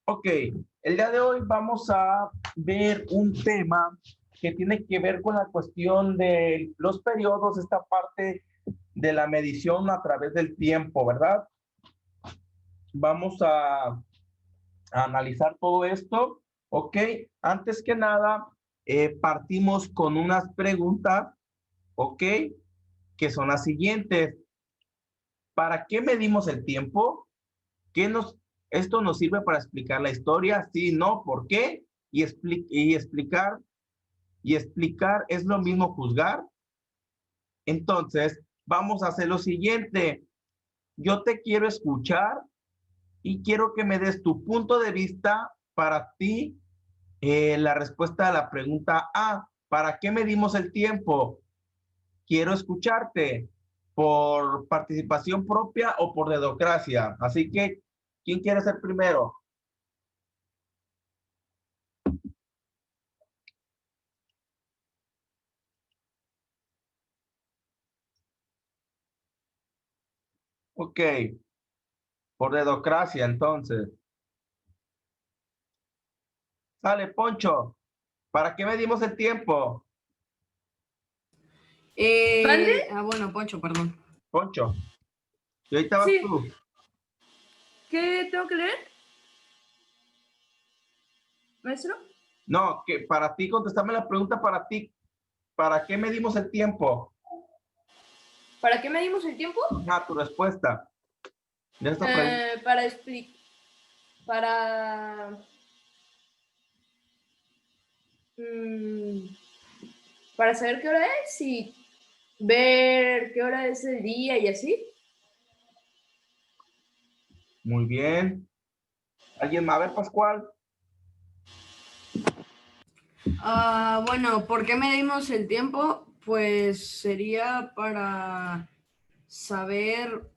Ok, el día de hoy vamos a ver un tema que tiene que ver con la cuestión de los periodos, esta parte de la medición a través del tiempo, ¿verdad? Vamos a analizar todo esto, ¿ok? Antes que nada, partimos con unas preguntas, ¿ok? Que son las siguientes. ¿Para qué medimos el tiempo? Esto nos sirve para explicar la historia? Sí, no, ¿por qué? Y explicar es lo mismo juzgar. Entonces, vamos a hacer lo siguiente. Yo te quiero escuchar y quiero que me des tu punto de vista para ti, la respuesta a la pregunta A. ¿Para qué medimos el tiempo? Quiero escucharte por participación propia o por dedocracia. Así que, ¿quién quiere ser primero? Ok, por dedocracia, entonces. Sale, Poncho. ¿Para qué medimos el tiempo? Bueno, Poncho, perdón. Poncho. Y ahorita vas Sí. tú. ¿Qué tengo que leer? ¿Maestro? No, que para ti, contestame la pregunta para ti. ¿Para qué medimos el tiempo? ¿Para qué medimos el tiempo? Tu respuesta. De esta pregunta. Para explicar. Para. Para saber qué hora es y ver qué hora es el día y así. Muy bien. ¿Alguien más? A ver, Pascual. Bueno, ¿por qué medimos el tiempo? Pues sería para saber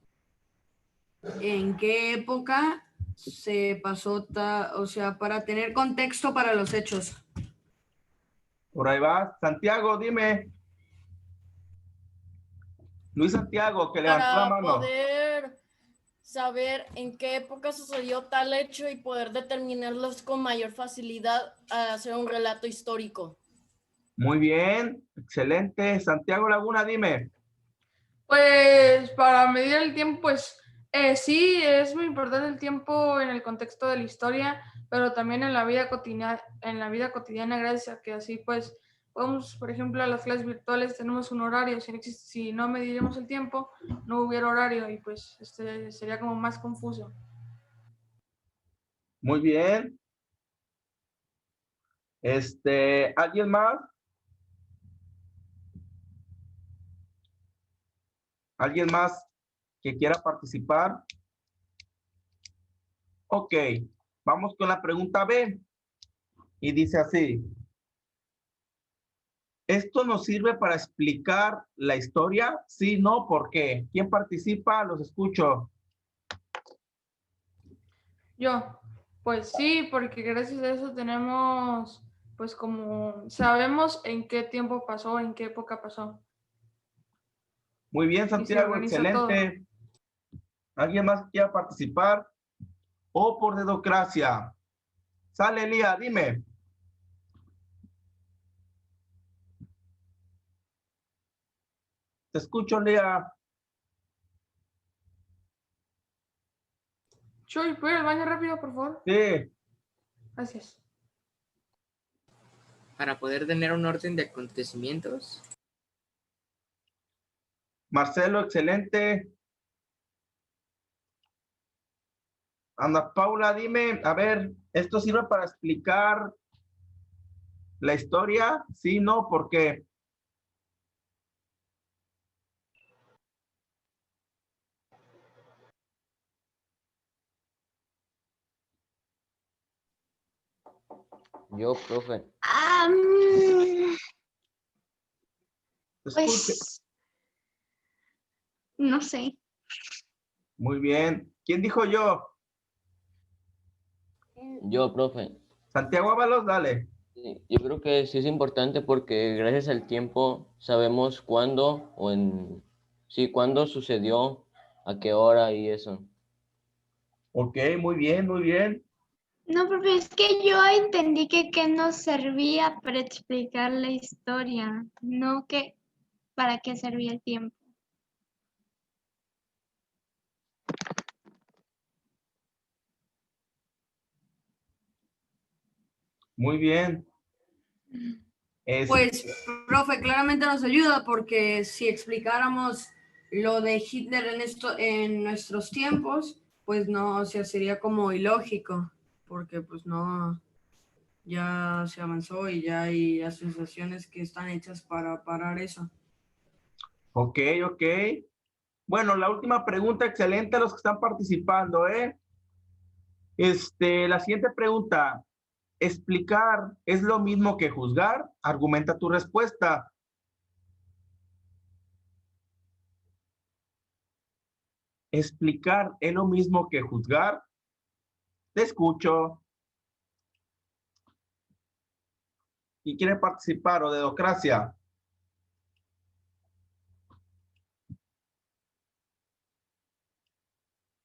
en qué época se pasó, o sea, para tener contexto para los hechos. Por ahí vas. Santiago, dime. Luis Santiago, que levantó la Para mano. poder saber en qué época sucedió tal hecho y poder determinarlos con mayor facilidad a hacer un relato histórico. Muy bien. Excelente. Santiago Laguna, dime. Pues para medir el tiempo, pues sí, es muy importante el tiempo en el contexto de la historia, pero también en la vida cotidiana, gracias a que así pues podemos, por ejemplo, a las clases virtuales tenemos un horario, si no mediremos el tiempo, no hubiera horario y pues sería como más confuso. Muy bien. ¿Alguien más? ¿Alguien más que quiera participar? Ok, vamos con la pregunta B. Y dice así. ¿Esto nos sirve para explicar la historia? Sí, no, ¿por qué? ¿Quién participa? Los escucho. Yo, pues sí, porque gracias a eso tenemos, pues como sabemos en qué tiempo pasó, en qué época pasó Muy bien, y se Santiago, organiza todo. excelente. ¿Alguien más que quiera participar? ¿O por dedocracia? Sale, Lía, dime. Te escucho, Lía. Chuy, ¿puedo ir al baño rápido, por favor? Sí. Gracias. Para poder tener un orden de acontecimientos. Marcelo, excelente. Ana Paula, dime, a ver, ¿esto sirve para explicar la historia? Sí, no, ¿por qué? Yo, profe. Escuche. No sé. Muy bien. ¿Quién dijo yo? Yo, profe. Santiago Ábalos, dale. Sí, yo creo que sí es importante porque gracias al tiempo sabemos cuándo sí, cuándo sucedió, a qué hora y eso. Ok, muy bien, muy bien. No, profe, es que yo entendí que nos servía para explicar la historia, no que para qué servía el tiempo. Muy bien. Pues, profe, claramente nos ayuda porque si explicáramos lo de Hitler en nuestros tiempos, pues no, o sea, sería como ilógico, porque pues no, ya se avanzó y ya hay asociaciones que están hechas para parar eso. Ok, ok. Bueno, la última pregunta, excelente a los que están participando, ¿eh? La siguiente pregunta, ¿explicar es lo mismo que juzgar? Argumenta tu respuesta. ¿Explicar es lo mismo que juzgar? Te escucho. ¿Y quiere participar o dedocracia?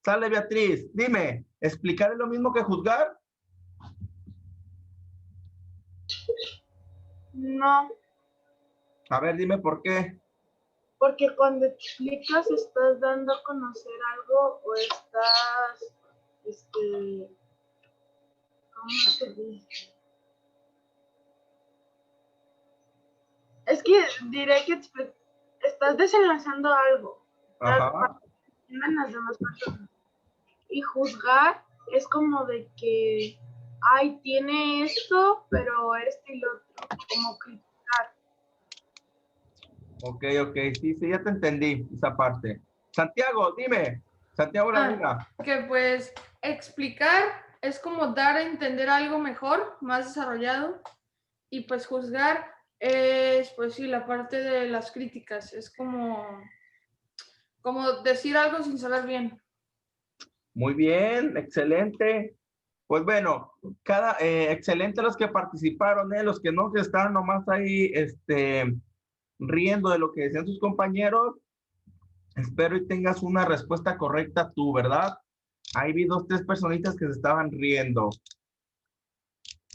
Sale Beatriz, dime, ¿explicar es lo mismo que juzgar? No, A ver, dime por qué. porque cuando explicas estás dando a conocer algo o estás, ¿cómo se dice? Es que diré que estás desenlazando algo para Ajá. que entiendan las demás personas. Y juzgar es como de que, ay, tiene esto, pero esto y lo otro, como criticar. Ok, ok, sí, sí, ya te entendí esa parte. Santiago, dime, Santiago Laguna. Que pues explicar es como dar a entender algo mejor, más desarrollado, y pues juzgar es, pues sí, la parte de las críticas, es como decir algo sin saber bien. Muy bien, excelente. Pues bueno, excelente los que participaron, los que no, que estaban nomás ahí, riendo de lo que decían sus compañeros. Espero y tengas una respuesta correcta tú, ¿verdad? Ahí vi 2, 3 personitas que se estaban riendo.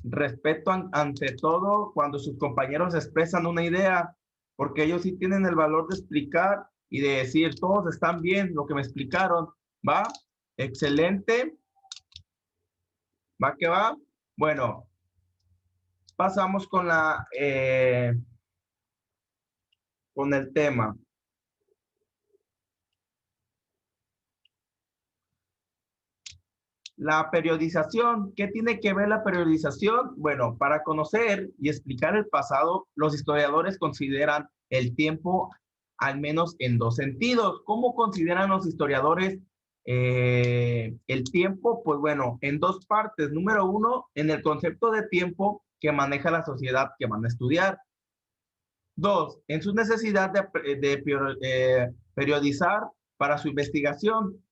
Respeto ante todo cuando sus compañeros expresan una idea, porque ellos sí tienen el valor de explicar y de decir, todos están bien lo que me explicaron, ¿va? Excelente. ¿Va que va? Bueno, pasamos con el tema. La periodización, ¿qué tiene que ver la periodización? Bueno, para conocer y explicar el pasado, los historiadores consideran el tiempo al menos en 2 sentidos. ¿Cómo consideran los historiadores el tiempo? Pues bueno, en 2 partes. Número 1, en el concepto de tiempo que maneja la sociedad que van a estudiar. 2, en su necesidad de periodizar para su investigación.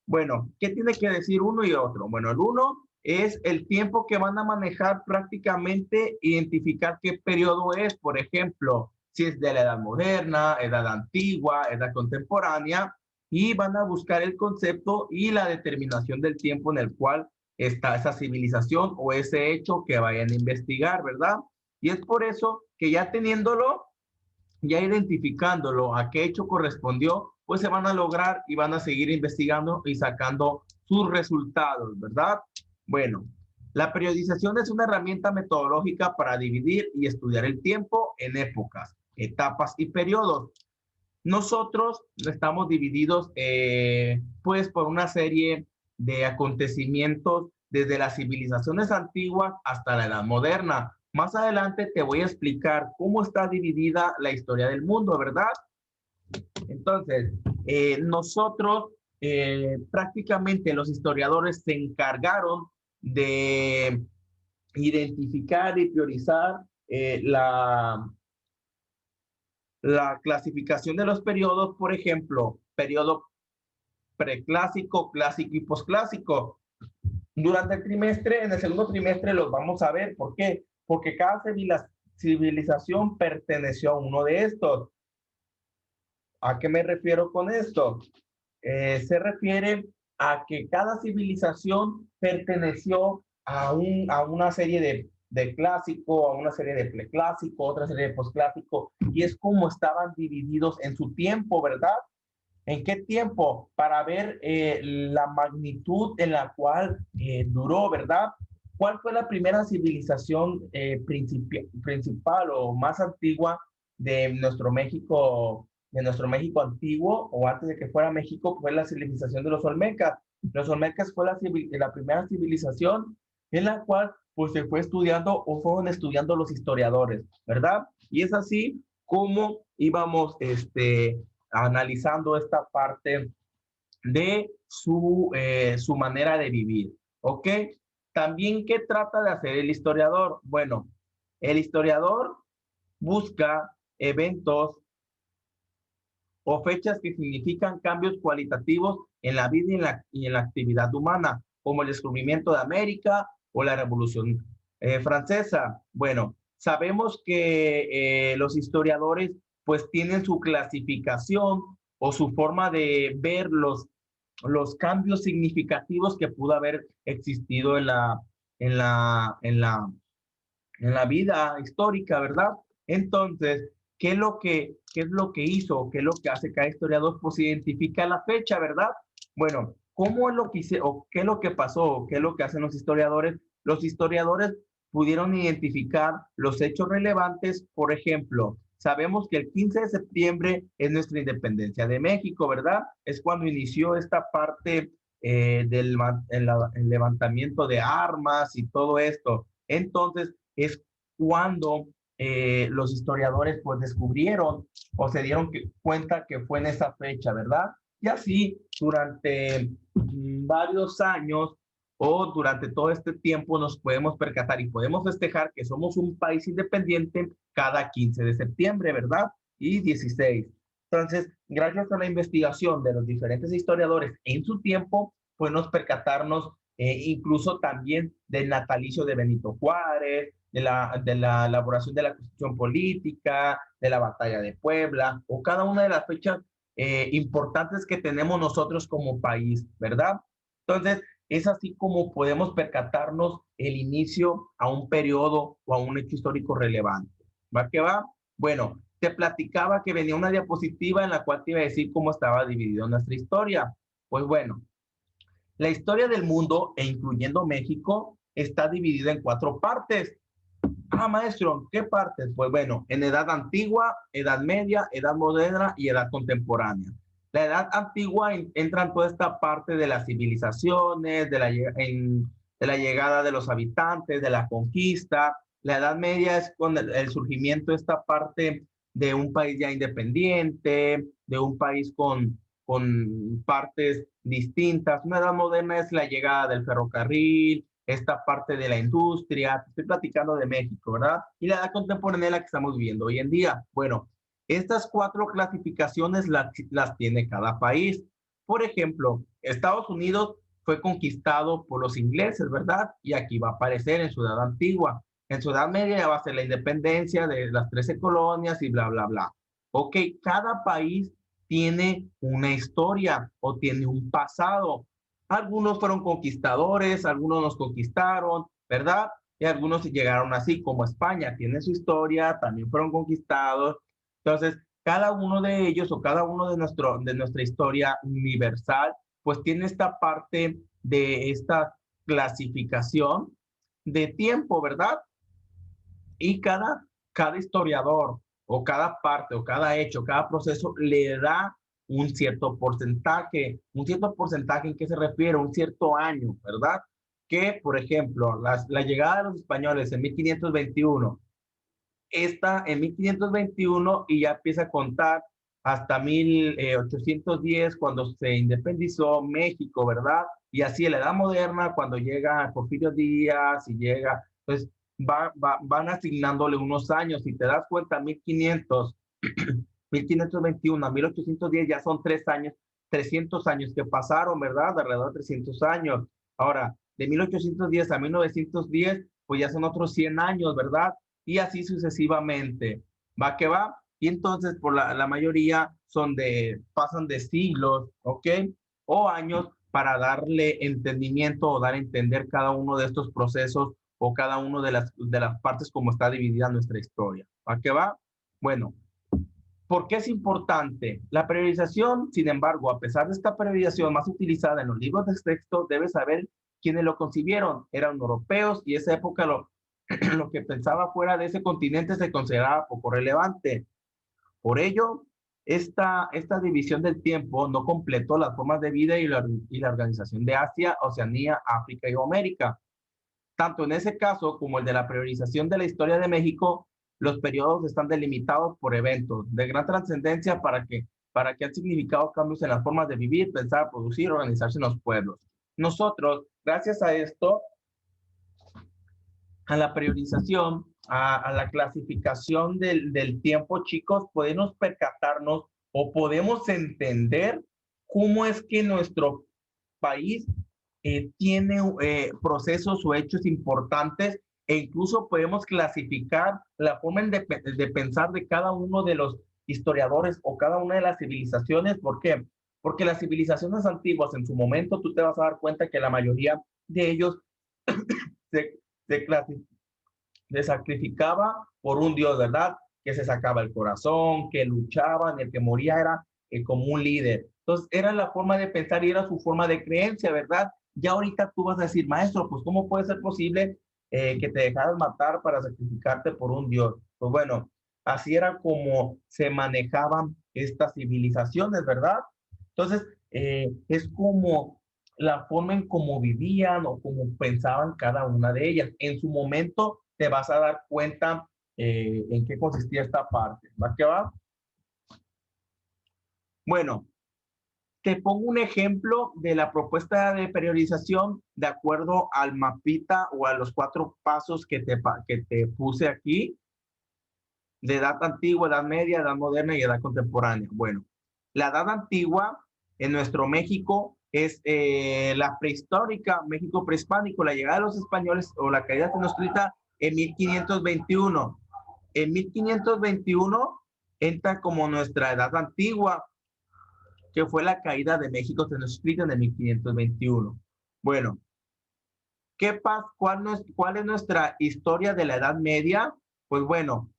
Bueno, ¿qué tiene que decir uno y otro? Bueno, el uno es el tiempo que van a manejar prácticamente, identificar qué periodo es, por ejemplo, si es de la edad moderna, edad antigua, edad contemporánea, y van a buscar el concepto y la determinación del tiempo en el cual está esa civilización o ese hecho que vayan a investigar, ¿verdad? Y es por eso que ya teniéndolo, ya identificándolo a qué hecho correspondió, pues se van a lograr y van a seguir investigando y sacando sus resultados, ¿verdad? Bueno, la periodización es una herramienta metodológica para dividir y estudiar el tiempo en épocas, etapas y periodos. Nosotros estamos divididos pues por una serie de acontecimientos desde las civilizaciones antiguas hasta la edad moderna. Más adelante te voy a explicar cómo está dividida la historia del mundo, ¿verdad? Entonces, nosotros prácticamente los historiadores se encargaron de identificar y priorizar la clasificación de los periodos, por ejemplo, periodo preclásico, clásico y posclásico. Durante el trimestre, en el segundo trimestre los vamos a ver. ¿Por qué? Porque cada civilización perteneció a uno de estos. ¿A qué me refiero con esto? Se refiere a que cada civilización perteneció a una serie de clásico, a una serie de preclásico, otra serie de posclásico, y es como estaban divididos en su tiempo, ¿verdad? ¿En qué tiempo? Para ver la magnitud en la cual duró, ¿verdad? ¿Cuál fue la primera civilización principal o más antigua de nuestro México antiguo, o antes de que fuera México? Fue la civilización de los Olmecas. Los Olmecas fue la primera civilización en la cual pues se fue estudiando o fueron estudiando los historiadores, ¿verdad? Y es así como íbamos analizando esta parte de su manera de vivir, ¿ok? También, ¿qué trata de hacer el historiador? Bueno, el historiador busca eventos o fechas que significan cambios cualitativos en la vida y en la actividad humana, como el descubrimiento de América o la Revolución Francesa. Bueno, sabemos que los historiadores pues tienen su clasificación o su forma de ver los cambios significativos que pudo haber existido en la vida histórica, ¿verdad? Entonces, qué es lo que hizo? ¿Qué es lo que hace cada historiador? Pues identifica la fecha, ¿verdad? Bueno, ¿cómo es lo que hice, o qué es lo que pasó, qué es lo que hacen los historiadores? Los historiadores pudieron identificar los hechos relevantes. Por ejemplo, sabemos que el 15 de septiembre es nuestra independencia de México, ¿verdad? Es cuando inició esta parte el levantamiento de armas y todo esto. Entonces, es cuando los historiadores pues descubrieron o se dieron cuenta que fue en esa fecha, ¿verdad? Y así durante varios años o durante todo este tiempo nos podemos percatar y podemos festejar que somos un país independiente cada 15 de septiembre, ¿verdad? Y 16. Entonces, gracias a la investigación de los diferentes historiadores en su tiempo, podemos percatarnos incluso también del natalicio de Benito Juárez, de la elaboración de la Constitución Política, de la Batalla de Puebla, o cada una de las fechas importantes que tenemos nosotros como país, ¿verdad? Entonces, es así como podemos percatarnos el inicio a un periodo o a un hecho histórico relevante. ¿Va que va? Bueno, te platicaba que venía una diapositiva en la cual te iba a decir cómo estaba dividido nuestra historia. Pues bueno, la historia del mundo, e incluyendo México, está dividida en 4 partes. Ah, maestro, ¿qué partes? Pues bueno, en edad antigua, edad media, edad moderna y edad contemporánea. La edad antigua entra en toda esta parte de las civilizaciones, de la llegada de los habitantes, de la conquista. La edad media es con el surgimiento de esta parte de un país ya independiente, de un país con partes distintas. Una edad moderna es la llegada del ferrocarril, esta parte de la industria. Estoy platicando de México, ¿verdad? Y la edad contemporánea la que estamos viviendo hoy en día. Bueno, estas 4 clasificaciones las tiene cada país. Por ejemplo, Estados Unidos fue conquistado por los ingleses, ¿verdad? Y aquí va a aparecer en su edad antigua. En su edad media ya va a ser la independencia de las 13 colonias y bla, bla, bla. Ok, cada país tiene una historia o tiene un pasado. Algunos fueron conquistadores, algunos nos conquistaron, ¿verdad? Y algunos llegaron así, como España tiene su historia, también fueron conquistados. Entonces, cada uno de ellos o cada uno de nuestra historia universal, pues tiene esta parte de esta clasificación de tiempo, ¿verdad? Y cada historiador o cada parte o cada hecho, cada proceso le da un cierto porcentaje. ¿Un cierto porcentaje en qué se refiere? Un cierto año, ¿verdad? Que, por ejemplo, la llegada de los españoles en 1521 está en 1521 y ya empieza a contar hasta 1810 cuando se independizó México, ¿verdad? Y así en la Edad Moderna, cuando llega Porfirio Díaz y llega, pues van asignándole unos años. Si te das cuenta, 1521 a 1810 ya son 3 años, 300 años que pasaron, ¿verdad? Alrededor de 300 años. Ahora, de 1810 a 1910, pues ya son otros 100 años, ¿verdad? Y así sucesivamente. ¿Va que va? Y entonces, por la mayoría pasan de siglos, ¿ok? O años para darle entendimiento o dar a entender cada uno de estos procesos o cada una de las partes como está dividida nuestra historia. ¿A qué va? Bueno, ¿por qué es importante? La periodización, sin embargo, a pesar de esta periodización más utilizada en los libros de texto, debes saber quiénes lo concibieron. Eran europeos y esa época lo que pensaba fuera de ese continente se consideraba poco relevante. Por ello, esta división del tiempo no completó las formas de vida y la organización de Asia, Oceanía, África y América. Tanto en ese caso como el de la priorización de la historia de México, los periodos están delimitados por eventos de gran trascendencia para que han significado cambios en las formas de vivir, pensar, producir, organizarse en los pueblos. Nosotros, gracias a esto, a la priorización, a la clasificación del tiempo, chicos, podemos percatarnos o podemos entender cómo es que nuestro país tiene procesos o hechos importantes e incluso podemos clasificar la forma de pensar de cada uno de los historiadores o cada una de las civilizaciones. ¿Por qué? Porque las civilizaciones antiguas en su momento tú te vas a dar cuenta que la mayoría de ellos se sacrificaba por un dios, ¿verdad? Que se sacaba el corazón, que luchaban, el que moría era como un líder. Entonces era la forma de pensar y era su forma de creencia, ¿verdad? Ya ahorita tú vas a decir, maestro, pues ¿cómo puede ser posible que te dejaras matar para sacrificarte por un dios? Pues bueno, así era como se manejaban estas civilizaciones, ¿verdad? Entonces, es como la forma en cómo vivían o cómo pensaban cada una de ellas. En su momento te vas a dar cuenta en qué consistía esta parte. ¿Va que va? Bueno, te pongo un ejemplo de la propuesta de periodización de acuerdo al mapita o a los 4 pasos que te puse aquí, de edad antigua, edad media, edad moderna y edad contemporánea. Bueno, la edad antigua en nuestro México es la prehistórica, México prehispánico, la llegada de los españoles o la caída tenochtitlán en 1521. En 1521 entra como nuestra edad antigua, que fue la caída de México Tenochtitlan en 1521. Bueno, ¿cuál es nuestra historia de la Edad Media? Pues bueno,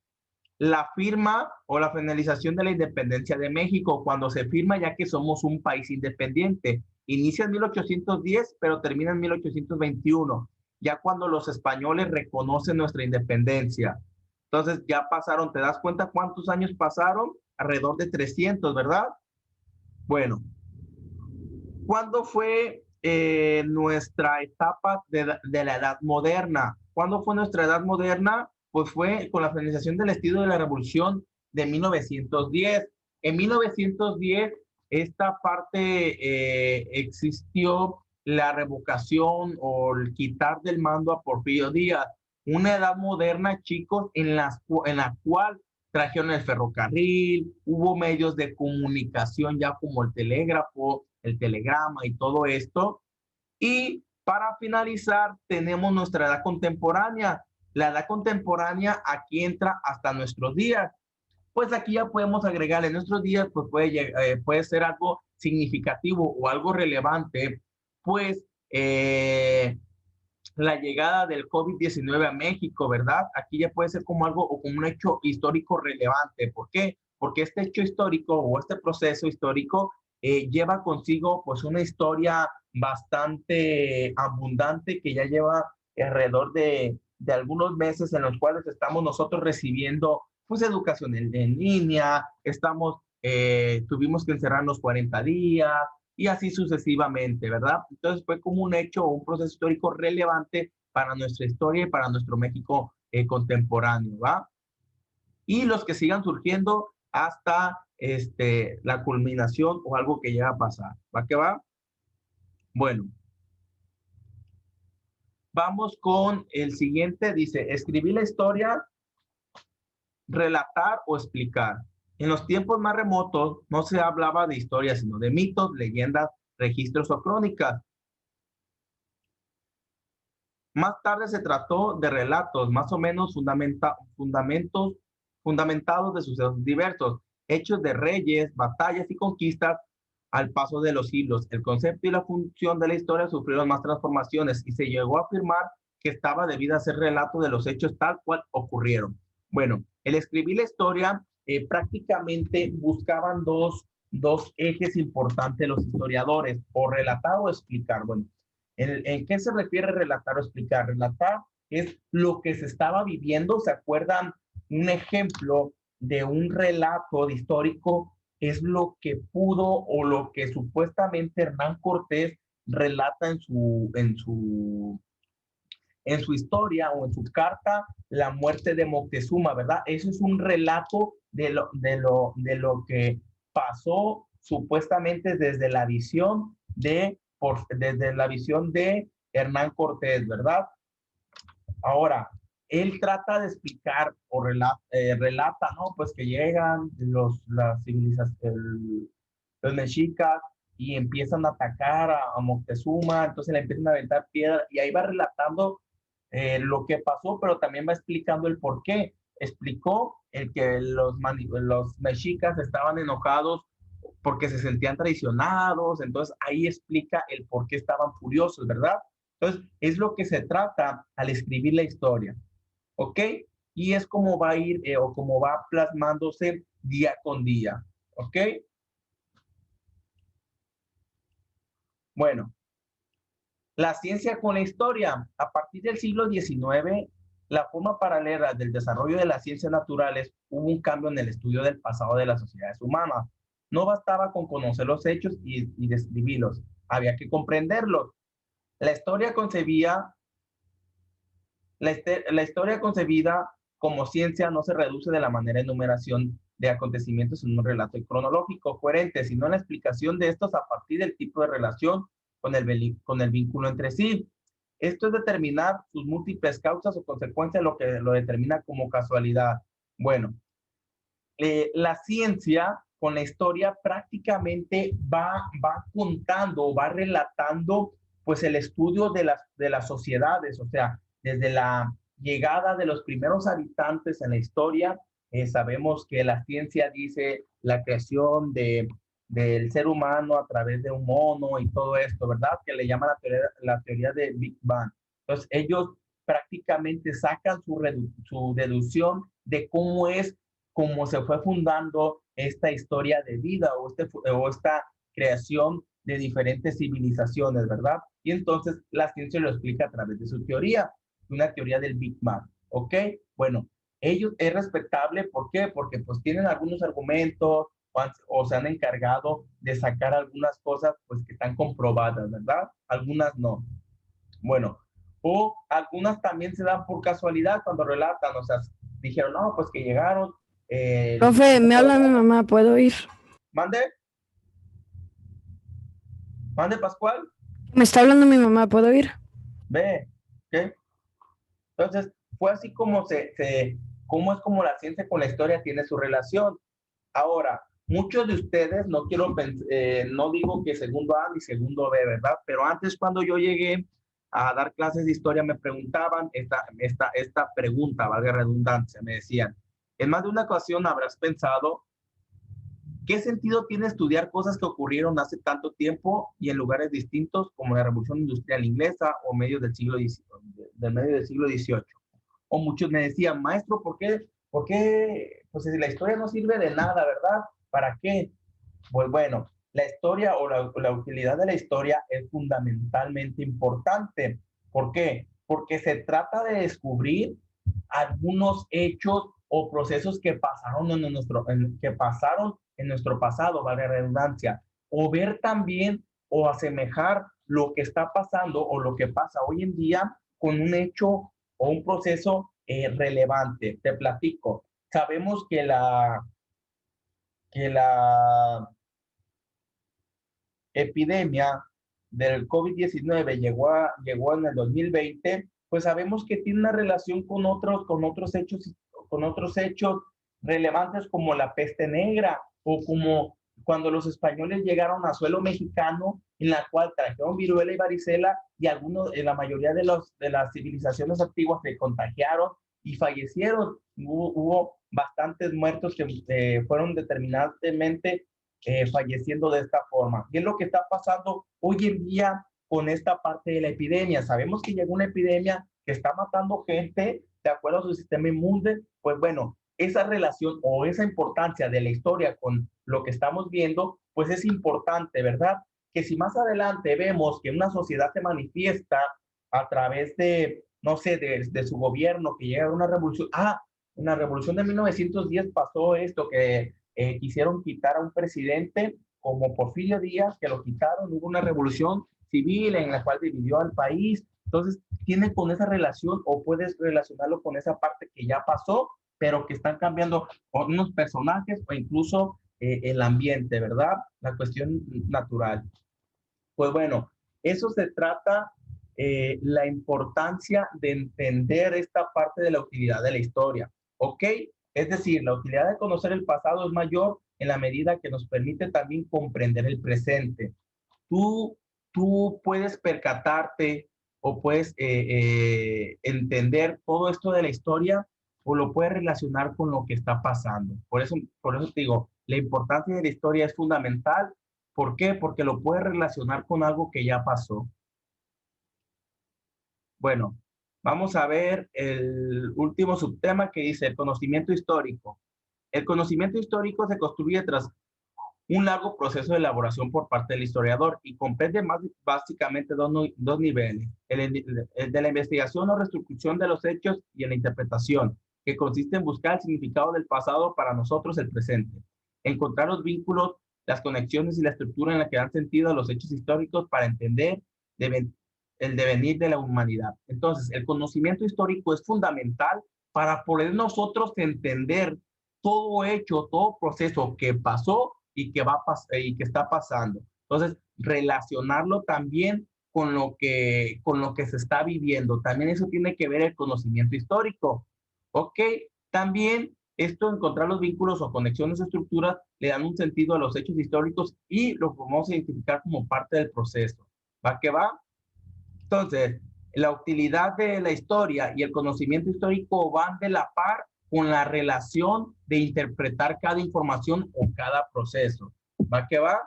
la firma o la finalización de la independencia de México, cuando se firma ya que somos un país independiente. Inicia en 1810, pero termina en 1821, ya cuando los españoles reconocen nuestra independencia. Entonces ya pasaron, ¿te das cuenta cuántos años pasaron? Alrededor de 300, ¿verdad? Bueno, ¿cuándo fue nuestra etapa de la edad moderna? ¿Cuándo fue nuestra edad moderna? Pues fue con la finalización del estilo de la Revolución de 1910. En 1910, esta parte existió la revocación o el quitar del mando a Porfirio Díaz. Una edad moderna, chicos, en la cual trajeron el ferrocarril, hubo medios de comunicación ya como el telégrafo, el telegrama y todo esto. Y para finalizar, tenemos nuestra edad contemporánea. La edad contemporánea aquí entra hasta nuestros días. Pues aquí ya podemos agregar en nuestros días, pues puede ser algo significativo o algo relevante, pues la llegada del COVID-19 a México, ¿verdad? Aquí ya puede ser como algo o como un hecho histórico relevante. ¿Por qué? Porque este hecho histórico o este proceso histórico lleva consigo pues una historia bastante abundante que ya lleva alrededor de algunos meses en los cuales estamos nosotros recibiendo pues educación en línea, tuvimos que encerrarnos 40 días, y así sucesivamente, ¿verdad? Entonces fue como un hecho o un proceso histórico relevante para nuestra historia y para nuestro México contemporáneo, ¿va? Y los que sigan surgiendo hasta la culminación o algo que llega a pasar, ¿va que va? Bueno, vamos con el siguiente, dice, escribir la historia, relatar o explicar. En los tiempos más remotos no se hablaba de historias, sino de mitos, leyendas, registros o crónicas. Más tarde se trató de relatos más o menos fundamentados de sucesos diversos, hechos de reyes, batallas y conquistas, al paso de los siglos. El concepto y la función de la historia sufrieron más transformaciones y se llegó a afirmar que estaba debida a ser relato de los hechos tal cual ocurrieron. Bueno, el escribir la historia prácticamente buscaban dos ejes importantes los historiadores, o relatar o explicar. Bueno, ¿en qué se refiere relatar o explicar? Relatar es lo que se estaba viviendo. ¿Se acuerdan? Un ejemplo de un relato de histórico es lo que pudo o lo que supuestamente Hernán Cortés relata en su historia o en su carta, la muerte de Moctezuma, ¿verdad? Eso es un relato de lo que pasó supuestamente desde la visión desde la visión de Hernán Cortés, ¿verdad? Ahora, él trata de explicar o relata, ¿no? Pues que llegan las civilizaciones, los mexicas, y empiezan a atacar a Moctezuma, entonces le empiezan a aventar piedra, y ahí va relatando lo que pasó, pero también va explicando el por qué. Explicó el que los mexicas estaban enojados porque se sentían traicionados, entonces ahí explica el por qué estaban furiosos, ¿verdad? Entonces, es lo que se trata al escribir la historia, ¿ok? Y es como va a ir o como va plasmándose día con día, ¿ok? Bueno, la ciencia con la historia. A partir del siglo XIX, la forma paralela del desarrollo de las ciencias naturales, hubo un cambio en el estudio del pasado de las sociedades humanas. No bastaba con conocer los hechos y describirlos, había que comprenderlos. La historia la historia concebida como ciencia no se reduce de la manera enumeración de acontecimientos en un relato cronológico coherente, sino en la explicación de estos a partir del tipo de relación con el vínculo entre sí. Esto es determinar sus múltiples causas o consecuencias, lo que lo determina como casualidad. Bueno, la ciencia con la historia prácticamente va contando, va relatando pues el estudio de las sociedades, o sea, desde la llegada de los primeros habitantes en la historia, sabemos que la ciencia dice la creación del ser humano a través de un mono y todo esto, ¿verdad? Que le llaman la teoría de Big Bang. Entonces, ellos prácticamente sacan su deducción de cómo se fue fundando esta historia de vida o esta creación de diferentes civilizaciones, ¿verdad? Y entonces la ciencia lo explica a través de su teoría, una teoría del Big Bang, ¿ok? Bueno, ellos es respetable, ¿por qué? Porque pues tienen algunos argumentos o se han encargado de sacar algunas cosas pues que están comprobadas, ¿verdad? Algunas no. Bueno, o algunas también se dan por casualidad cuando relatan, o sea, dijeron, no, pues que llegaron. Profe, me habla mi mamá, ¿puedo ir? Mande. Mande, Pascual. Me está hablando mi mamá, ¿puedo ir? Ve, ¿qué? Entonces, fue así como cómo es como la ciencia con la historia tiene su relación. Ahora, muchos de ustedes, no digo que segundo A ni segundo B, ¿verdad? Pero antes cuando yo llegué a dar clases de historia me preguntaban esta pregunta, valga redundancia, me decían, en más de una ocasión habrás pensado, ¿qué sentido tiene estudiar cosas que ocurrieron hace tanto tiempo y en lugares distintos como la Revolución Industrial Inglesa o medio del siglo XVIII? O muchos me decían, maestro, ¿por qué? Pues si la historia no sirve de nada, ¿verdad? ¿Para qué? Pues bueno, la historia o la utilidad de la historia es fundamentalmente importante. ¿Por qué? Porque se trata de descubrir algunos hechos o procesos que pasaron en nuestro pasado, vale la redundancia, o ver también o asemejar lo que está pasando o lo que pasa hoy en día con un hecho o un proceso relevante. Te platico. Sabemos que la epidemia del COVID-19 llegó en el 2020, pues sabemos que tiene una relación con otros hechos relevantes como la peste negra o como cuando los españoles llegaron a suelo mexicano, en la cual trajeron viruela y varicela y la mayoría de las civilizaciones antiguas se contagiaron y fallecieron. Hubo bastantes muertos que fueron determinantemente falleciendo de esta forma. ¿Qué es lo que está pasando hoy en día con esta parte de la epidemia? Sabemos que llegó una epidemia que está matando gente de acuerdo a su sistema inmune. Pues bueno, esa relación o esa importancia de la historia con lo que estamos viendo, pues es importante, ¿verdad? Que si más adelante vemos que una sociedad se manifiesta a través de, no sé, de su gobierno, que llega a una revolución. En la revolución de 1910 pasó esto, que quisieron quitar a un presidente como Porfirio Díaz, que lo quitaron, hubo una revolución civil en la cual dividió al país. Entonces, tiene con esa relación o puedes relacionarlo con esa parte que ya pasó, pero que están cambiando unos personajes o incluso el ambiente, ¿verdad? La cuestión natural. Pues bueno, eso se trata la importancia de entender esta parte de la utilidad de la historia, ¿ok? Es decir, la utilidad de conocer el pasado es mayor en la medida que nos permite también comprender el presente. Tú puedes percatarte o puedes entender todo esto de la historia o lo puedes relacionar con lo que está pasando. Por eso te digo, la importancia de la historia es fundamental. ¿Por qué? Porque lo puedes relacionar con algo que ya pasó. Bueno, vamos a ver el último subtema que dice el conocimiento histórico. El conocimiento histórico se construye tras un largo proceso de elaboración por parte del historiador y comprende básicamente dos niveles, el de la investigación o reconstrucción de los hechos y en la interpretación, que consiste en buscar el significado del pasado para nosotros el presente, encontrar los vínculos, las conexiones y la estructura en la que dan sentido a los hechos históricos para entender el devenir de la humanidad. Entonces, el conocimiento histórico es fundamental para poder nosotros entender todo hecho, todo proceso que pasó y que está pasando. Entonces, relacionarlo también con lo que se está viviendo. También eso tiene que ver el conocimiento histórico. ¿Ok? También esto, encontrar los vínculos o conexiones de estructuras, le dan un sentido a los hechos históricos y lo podemos identificar como parte del proceso. ¿Va que va? Entonces, la utilidad de la historia y el conocimiento histórico van de la par con la relación de interpretar cada información o cada proceso. ¿Va que va?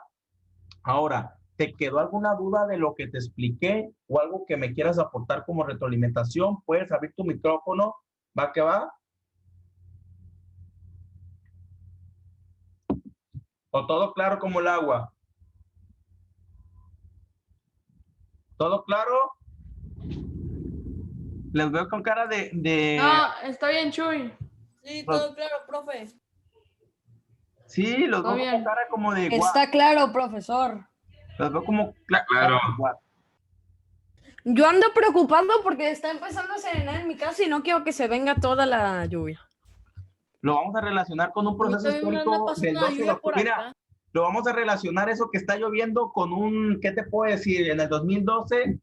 Ahora, ¿te quedó alguna duda de lo que te expliqué o algo que me quieras aportar como retroalimentación? Puedes abrir tu micrófono. ¿Va que va? ¿O todo claro como el agua? ¿Todo claro? Les veo con cara de... No, está bien, Chuy. Sí, todo claro, profe. Sí, los Todo veo con bien. cara como de... Está claro, profesor. Los veo como... Claro. Yo ando preocupado porque está empezando a serenar en mi casa y no quiero que se venga toda la lluvia. Lo vamos a relacionar con un proceso histórico del 12 de octubre. Mira, lo vamos a relacionar eso que está lloviendo con un, ¿qué te puedo decir? En el 2012,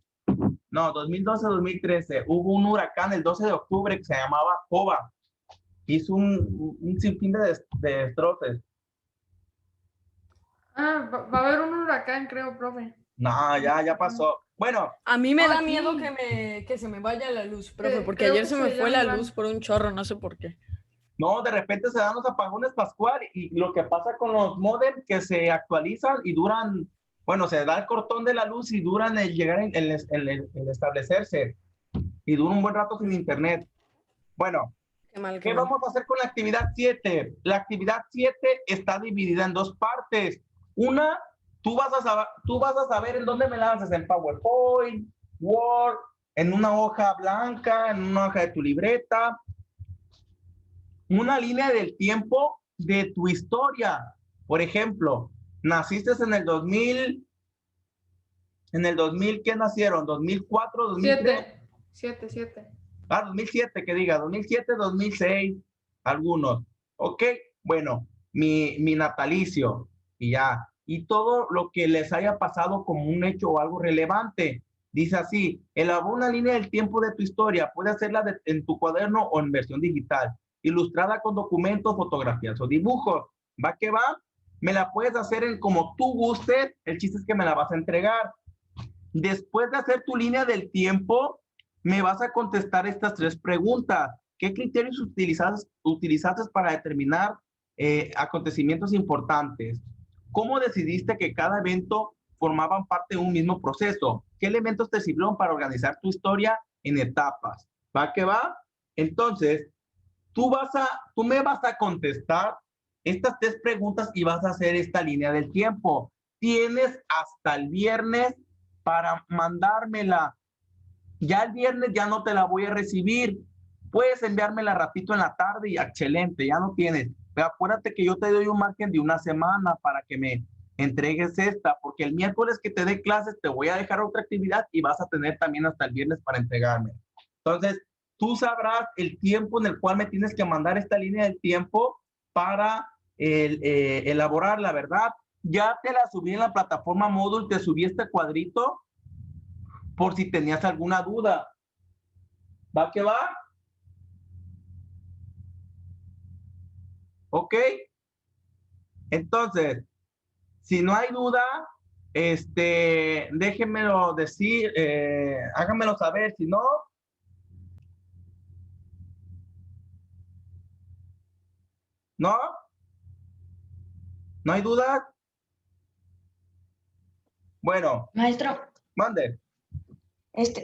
2013, hubo un huracán el 12 de octubre que se llamaba Jova. Hizo un sinfín de destrozos. Va a haber un huracán, creo, profe. No, ya pasó. Bueno. A mí me da sí. miedo que se me vaya la luz, profe, porque creo ayer que se me se fue la llama luz por un chorro, no sé por qué. No, de repente se dan los apagones, Pascual, y lo que pasa con los modems que se actualizan y duran, bueno, se da el cortón de la luz y duran el llegar el establecerse y dura un buen rato sin internet. Bueno, ¿qué vamos a hacer con la actividad 7? La actividad 7 está dividida en dos partes. Una, tú vas a saber en dónde me la haces, en PowerPoint, Word, en una hoja blanca, en una hoja de tu libreta. Una línea del tiempo de tu historia. Por ejemplo, naciste en el 2000, ¿qué nacieron? ¿2004, 2003? 7. 2007, que diga, 2007, 2006, algunos. Ok, bueno, mi natalicio y ya. Y todo lo que les haya pasado como un hecho o algo relevante. Dice así, elabora una línea del tiempo de tu historia. Puede hacerla en tu cuaderno o en versión digital. Ilustrada con documentos, fotografías o dibujos. ¿Va que va? Me la puedes hacer en como tú gustes. El chiste es que me la vas a entregar. Después de hacer tu línea del tiempo, me vas a contestar estas 3 preguntas. ¿Qué criterios utilizaste para determinar acontecimientos importantes? ¿Cómo decidiste que cada evento formaban parte de un mismo proceso? ¿Qué elementos te sirvieron para organizar tu historia en etapas? ¿Va que va? Entonces, tú me vas a contestar estas 3 preguntas y vas a hacer esta línea del tiempo. Tienes hasta el viernes para mandármela. Ya el viernes ya no te la voy a recibir. Puedes enviármela ratito en la tarde y excelente, ya no tienes. Pero acuérdate que yo te doy un margen de una semana para que me entregues esta, porque el miércoles que te dé clases te voy a dejar otra actividad y vas a tener también hasta el viernes para entregarme. Entonces, tú sabrás el tiempo en el cual me tienes que mandar esta línea del tiempo para elaborarla, ¿verdad? Ya te la subí en la plataforma Moodle, te subí este cuadrito por si tenías alguna duda. ¿Va que va? ¿Ok? Entonces, si no hay duda, déjenmelo decir, háganmelo saber, si no. ¿No? ¿No hay duda? Bueno, Maestro, mande.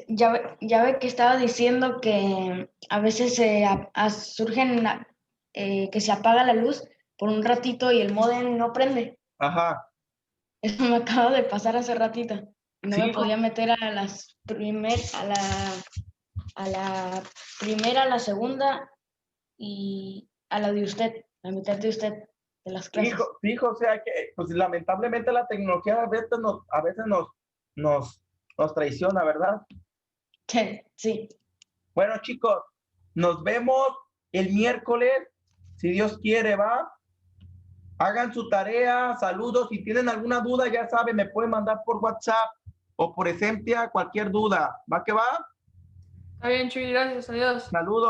ya ve que estaba diciendo que a veces surgen que se apaga la luz por un ratito y el módem no prende. Ajá. Eso me acaba de pasar hace ratito. No Sí, me podía meter a la primera, a la segunda y a la de usted, a mitad de usted, de las clases. Fijo, o sea que, pues lamentablemente la tecnología a veces nos traiciona, ¿verdad? Sí. Bueno, chicos, nos vemos el miércoles, si Dios quiere, ¿va? Hagan su tarea, saludos. Si tienen alguna duda, ya saben, me pueden mandar por WhatsApp o por Esempia cualquier duda. ¿Va que va? Está bien, Chuy, gracias, adiós. Saludos.